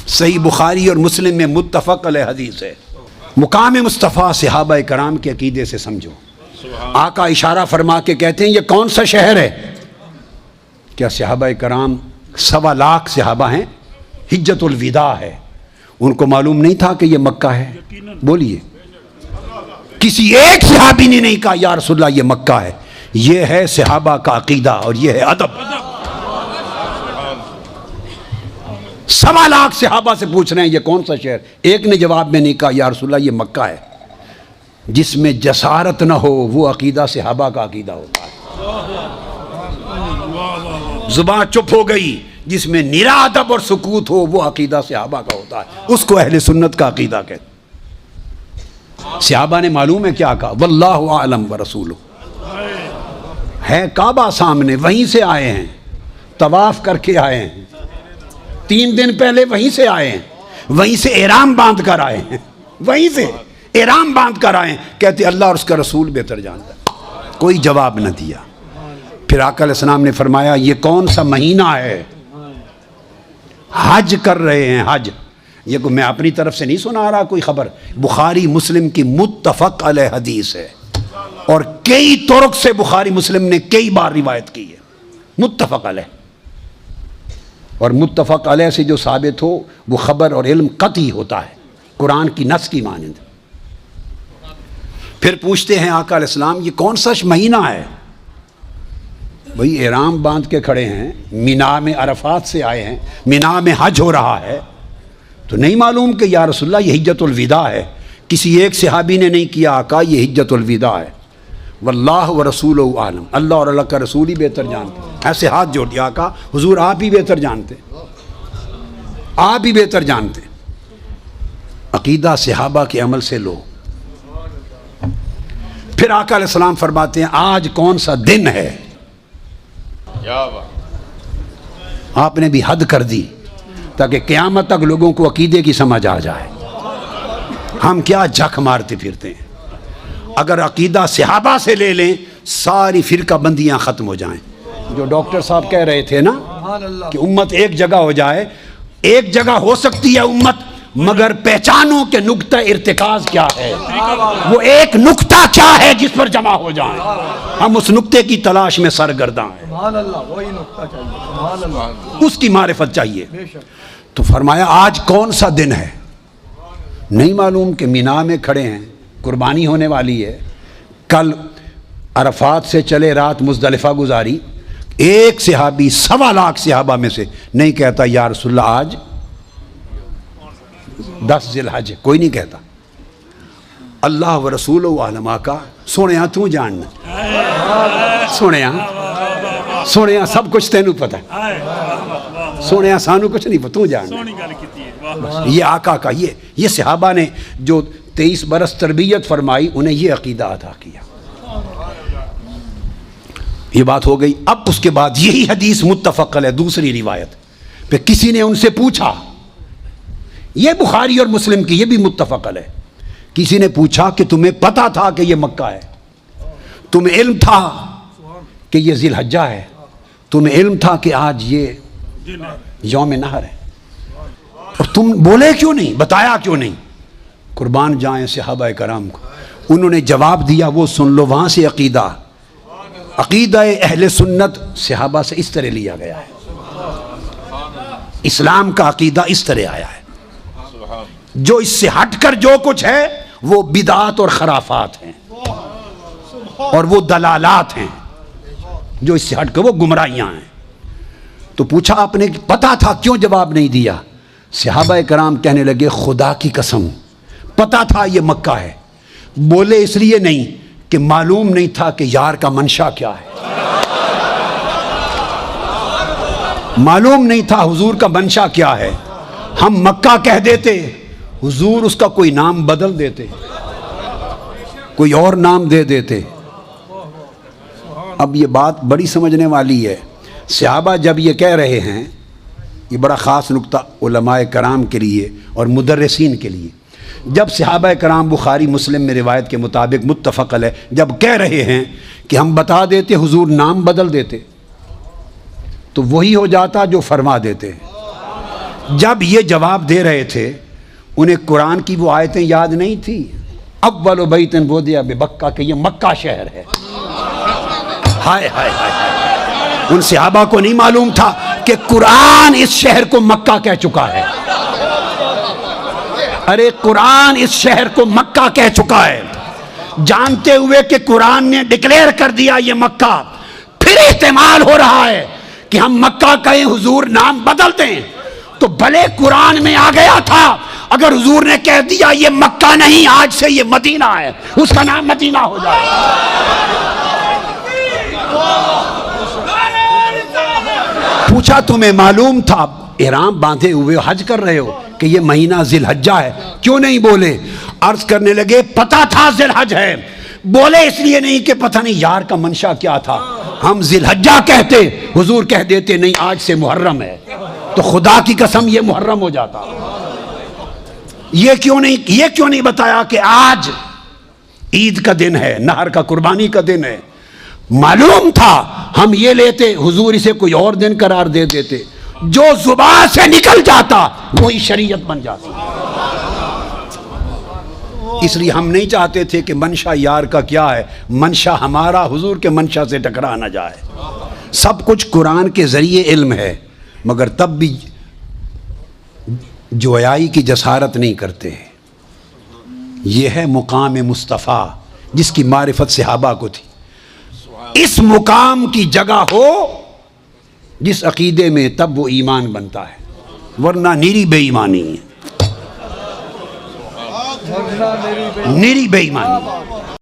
صحیح بخاری اور مسلم میں متفق علیہ حدیث ہے۔ مقام مصطفیٰ صحابہ کرام کے عقیدے سے سمجھو۔ آقا اشارہ فرما کے کہتے ہیں یہ کون سا شہر ہے؟ کیا صحابہ کرام 1.25 لاکھ صحابہ ہیں، حجت الوداع ہے، ان کو معلوم نہیں تھا کہ یہ مکہ ہے؟ بولیے، کسی ایک صحابی نے نہیں کہا یا رسول اللہ یہ مکہ ہے۔ یہ ہے صحابہ کا عقیدہ اور یہ ہے ادب۔ 1.25 لاکھ صحابہ سے پوچھ رہے ہیں یہ کون سا شہر، ایک نے جواب میں نہیں کہا یا رسول اللہ یہ مکہ ہے۔ جس میں جسارت نہ ہو وہ عقیدہ صحابہ کا عقیدہ ہوتا ہے۔ زبان چپ ہو گئی، جس میں نرا ادب اور سکوت ہو وہ عقیدہ صحابہ کا ہوتا ہے، اس کو اہل سنت کا عقیدہ کہتے ہیں۔ صحابہ نے معلوم ہے کیا کہا؟ واللہ اعلم ورسولہ، ہے کعبہ سامنے، وہیں سے آئے ہیں، طواف کر کے آئے ہیں، 3 دن پہلے وہیں سے آئے ہیں، وہیں سے احرام باندھ کر آئے ہیں، وہیں سے احرام باندھ کر آئے ہیں۔ کہتے اللہ اور اس کا رسول بہتر جانتا ہے۔ کوئی جواب نہ دیا۔ پھر آقا علیہ السلام نے فرمایا یہ کون سا مہینہ ہے؟ حج کر رہے ہیں، حج۔ یہ میں اپنی طرف سے نہیں سنا رہا کوئی خبر، بخاری مسلم کی متفق علیہ حدیث ہے، اور کئی طرق سے بخاری مسلم نے کئی بار روایت کی ہے، متفق علیہ۔ اور متفق علیہ سے جو ثابت ہو وہ خبر اور علم قطعی ہوتا ہے، قرآن کی نص کی مانند۔ پھر پوچھتے ہیں آقا علیہ السلام یہ کون سا مہینہ ہے؟ بھئی احرام باندھ کے کھڑے ہیں، مینا میں عرفات سے آئے ہیں، مینا میں حج ہو رہا ہے، تو نہیں معلوم کہ یا رسول اللہ یہ حجت الوداع ہے؟ کسی ایک صحابی نے نہیں کیا آقا یہ حجت الوداع ہے۔ واللہ ورسولہ عالم، اللہ اور اللہ کا رسول ہی بہتر جانتے۔ ایسے ہاتھ جوڑ دیا آقا حضور آپ ہی بہتر جانتے، آپ ہی بہتر جانتے۔ عقیدہ صحابہ کے عمل سے لو۔ پھر آقا علیہ السلام فرماتے ہیں آج کون سا دن ہے؟ آپ نے بھی حد کر دی تاکہ قیامت تک لوگوں کو عقیدے کی سمجھ آ جائے۔ ہم کیا جھک مارتے پھرتے ہیں؟ اگر عقیدہ صحابہ سے لے لیں ساری فرقہ بندیاں ختم ہو جائیں۔ جو ڈاکٹر صاحب کہہ رہے تھے نا کہ امت ایک جگہ ہو جائے، ایک جگہ ہو سکتی ہے امت، مگر پہچانو کہ نقطہ ارتکاز کیا ہے، وہ ایک نقطہ کیا ہے جس پر جمع ہو جائیں۔ ہم اس نقطے کی تلاش میں سرگرداں ہیں، اس کی معرفت چاہیے۔ تو فرمایا آج کون سا دن ہے؟ نہیں معلوم کہ مینا میں کھڑے ہیں، قربانی ہونے والی ہے، کل عرفات سے چلے رات مزدلفہ گزاری۔ ایک صحابی 1.25 لاکھ صحابہ میں سے نہیں کہتا یا رسول اللہ آج 10 ذی الحج، کوئی نہیں کہتا۔ اللہ و رسول عالم آقا سونے تو جاننا، سونے سب کچھ تینوں پتہ ہے، سونے سانو کچھ نہیں پتہ، تو جاننا۔ یہ آقا کا یہ صحابہ نے جو 23 برس تربیت فرمائی انہیں یہ عقیدہ عطا کیا۔ یہ بات ہو گئی۔ اب اس کے بعد یہی حدیث متفق علیہ دوسری روایت پہ کسی نے ان سے پوچھا، یہ بخاری اور مسلم کی یہ بھی متفق علیہ، کسی نے پوچھا کہ تمہیں پتا تھا کہ یہ مکہ ہے؟ تمہیں علم تھا کہ یہ ذی الحجہ ہے؟ تمہیں علم تھا کہ آج یہ یوم نحر ہے؟ اور تم بولے کیوں نہیں، بتایا کیوں نہیں؟ قربان جائیں صحابہ کرام کو، انہوں نے جواب دیا وہ سن لو۔ وہاں سے عقیدہ اہل سنت صحابہ سے اس طرح لیا گیا ہے، اسلام کا عقیدہ اس طرح آیا ہے۔ جو اس سے ہٹ کر جو کچھ ہے وہ بدعات اور خرافات ہیں اور وہ دلالات ہیں، جو اس سے ہٹ کر وہ گمراہیاں ہیں۔ تو پوچھا آپ نے پتا تھا، کیوں جواب نہیں دیا؟ صحابہ کرام کہنے لگے خدا کی قسم پتا تھا یہ مکہ ہے، بولے اس لیے نہیں کہ معلوم نہیں تھا کہ یار کا منشا کیا ہے، معلوم نہیں تھا حضور کا منشا کیا ہے۔ ہم مکہ کہہ دیتے، حضور اس کا کوئی نام بدل دیتے، کوئی اور نام دے دیتے۔ اب یہ بات بڑی سمجھنے والی ہے۔ صحابہ جب یہ کہہ رہے ہیں، یہ بڑا خاص نقطہ علماء کرام کے لیے اور مدرسین کے لیے، جب صحابہ کرام بخاری مسلم میں روایت کے مطابق متفق علیہ جب کہہ رہے ہیں کہ ہم بتا دیتے حضور نام بدل دیتے، تو وہی ہو جاتا جو فرما دیتے۔ جب یہ جواب دے رہے تھے انہیں قرآن کی وہ آیتیں یاد نہیں تھی، اول بیت وضع ببکہ، کہ یہ مکہ شہر ہے. ہائے ہائے ہائے، ان صحابہ کو نہیں معلوم تھا کہ قرآن اس شہر کو مکہ کہہ چکا ہے. ارے قرآن اس شہر کو مکہ کہہ چکا ہے، جانتے ہوئے کہ قرآن نے ڈکلیئر کر دیا یہ مکہ. پھر احتمال ہو رہا ہے کہ ہم مکہ کہیں، حضور نام بدل دیں، تو بھلے قرآن میں آ گیا تھا، اگر حضور نے کہہ دیا یہ مکہ نہیں، آج سے یہ مدینہ ہے، اس کا نام مدینہ ہو جائے. پوچھا تمہیں معلوم تھا؟ احرام باندھے ہوئے حج کر رہے ہو کہ یہ مہینہ ذی الحجہ ہے، کیوں نہیں بولے؟ عرض کرنے لگے پتہ تھا ذی الحج ہے، بولے اس لیے نہیں کہ پتہ نہیں یار کا منشا کیا تھا. ہم ذی الحجہ کہتے، حضور کہہ دیتے نہیں آج سے محرم ہے، تو خدا کی قسم یہ محرم ہو جاتا. یہ کیوں نہیں بتایا کہ آج عید کا دن ہے، نہر کا قربانی کا دن ہے؟ معلوم تھا ہم یہ لیتے، حضور اسے کوئی اور دن قرار دے دیتے. جو زبان سے نکل جاتا وہی شریعت بن جاتی. اس لیے ہم نہیں چاہتے تھے کہ منشا یار کا کیا ہے، منشا ہمارا حضور کے منشا سے ٹکرا نہ جائے. سب کچھ قرآن کے ذریعے علم ہے، مگر تب بھی جویائی کی جسارت نہیں کرتے. یہ ہے مقام مصطفیٰ جس کی معرفت صحابہ کو تھی. اس مقام کی جگہ ہو جس عقیدے میں، تب وہ ایمان بنتا ہے، ورنہ نیری بے ایمانی ہے، نیری بے ایمانی.